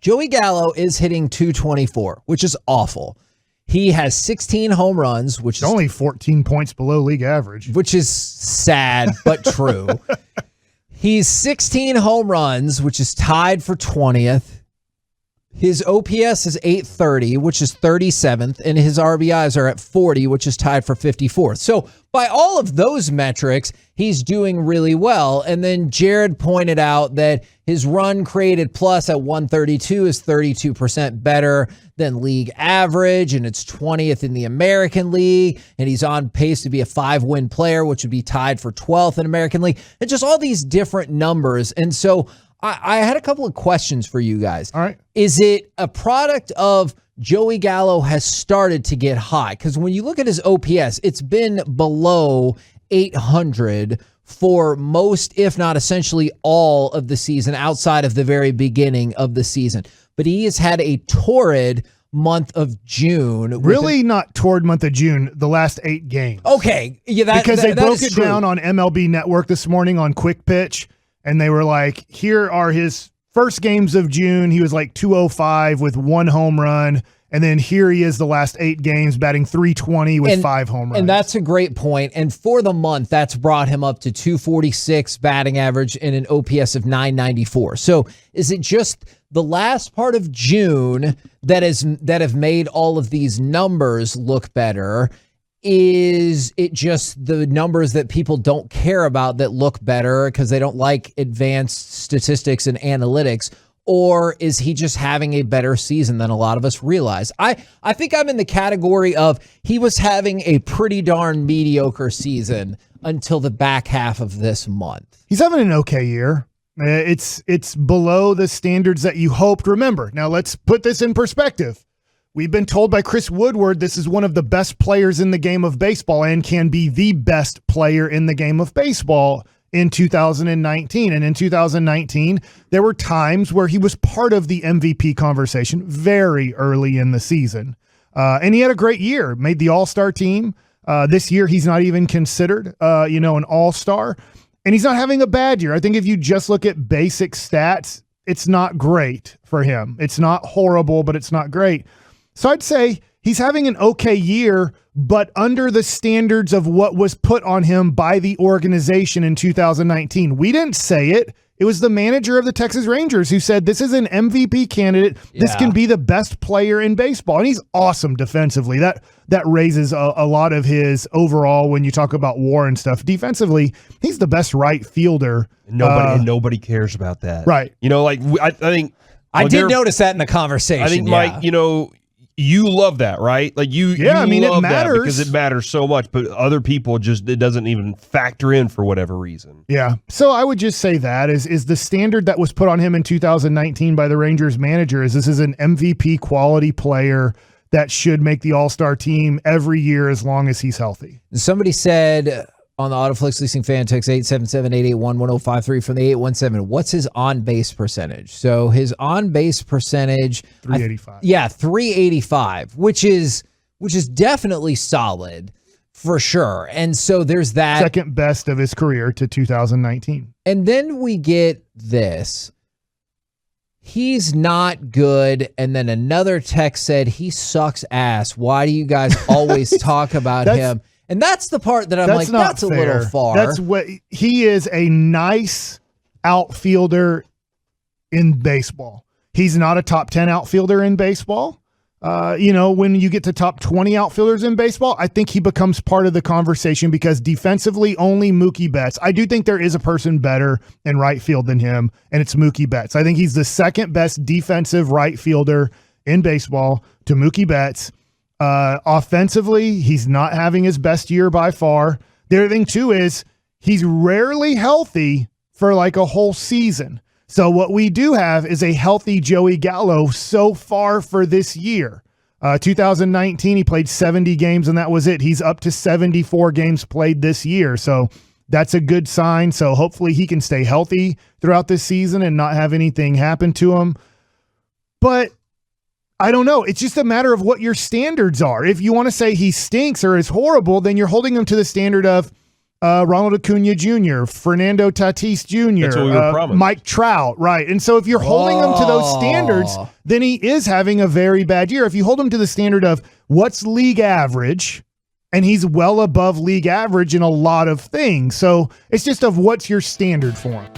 Joey Gallo is hitting .224, which is awful. He has 16 home runs, which is only 14 points below league average, which is sad but true. He's 16 home runs, which is tied for 20th. His OPS is 830, which is 37th, and his RBIs are at 40, which is tied for 54th. So by all of those metrics, he's doing really well. And then Jared pointed out that his run created plus at 132 is 32% better than league average, and it's 20th in the American League, and he's on pace to be a 5-win player, which would be tied for 12th in American League, and just all these different numbers. And so I had a couple of questions for you guys. All right. Is it a product of Joey Gallo has started to get hot? Because when you look at his OPS, it's been below 800 for most, if not essentially all of the season outside of the very beginning of the season. But he has had a torrid month of June. Really not toward month of June, the last 8 games. Okay. Yeah, because they broke it down on MLB Network this morning on Quick Pitch. And they were like, here are his first games of June. He was like 205 with 1 home run. And then here he is the last 8 games batting .320 with 5 home runs. And that's a great point. And for the month, that's brought him up to 246 batting average and an OPS of 994. So is it just the last part of June that have made all of these numbers look better? Is it just the numbers that people don't care about that look better because they don't like advanced statistics and analytics? Or is he just having a better season than a lot of us realize? I think I'm in the category of he was having a pretty darn mediocre season until the back half of this month. He's having an okay year. It's below the standards that you hoped. Remember, now let's put this in perspective. We've been told by Chris Woodward this is one of the best players in the game of baseball and can be the best player in the game of baseball in 2019. And in 2019, there were times where he was part of the MVP conversation very early in the season. And he had a great year, made the All-Star team. This year, he's not even considered, an All-Star. And he's not having a bad year. I think if you just look at basic stats, it's not great for him. It's not horrible, but it's not great. So I'd say he's having an okay year, but under the standards of what was put on him by the organization in 2019. We didn't say it. It was the manager of the Texas Rangers who said, this is an MVP candidate. Yeah. This can be the best player in baseball. And he's awesome defensively. That raises a lot of his overall when you talk about WAR and stuff. Defensively, he's the best right fielder. Nobody cares about that. Right. I think I did notice that in the conversation. I think, Mike, you love that, right? Like you it matters because it matters so much, but other people it doesn't even factor in for whatever reason. Yeah. So I would just say that is the standard that was put on him in 2019 by the Rangers manager is this is an MVP quality player that should make the All-Star team every year as long as he's healthy. Somebody said on the Autoflix Leasing fan text 877-881-1053 from the 817, what's his on-base percentage? So his on-base percentage 385. 385, which is definitely solid for sure. And so there's that. Second best of his career to 2019. And then we get this. He's not good. And then another text said he sucks ass. Why do you guys always talk about him? And that's the part that I'm like, that's fair. A little far. That's what he is, a nice outfielder in baseball. He's not a top 10 outfielder in baseball. When you get to top 20 outfielders in baseball, I think he becomes part of the conversation because defensively only Mookie Betts. I do think there is a person better in right field than him, and it's Mookie Betts. I think he's the second best defensive right fielder in baseball to Mookie Betts. Offensively, he's not having his best year by far. The other thing, too, is he's rarely healthy for like a whole season. So what we do have is a healthy Joey Gallo so far for this year. 2019, he played 70 games, and that was it. He's up to 74 games played this year. So that's a good sign. So hopefully he can stay healthy throughout this season and not have anything happen to him. But I don't know. It's just a matter of what your standards are. If you want to say he stinks or is horrible, then you're holding him to the standard of Ronald Acuna Jr., Fernando Tatis Jr., That's what we were promised. Mike Trout, right? And so if you're holding him to those standards, then he is having a very bad year. If you hold him to the standard of what's league average, and he's well above league average in a lot of things. So it's just of what's your standard for him.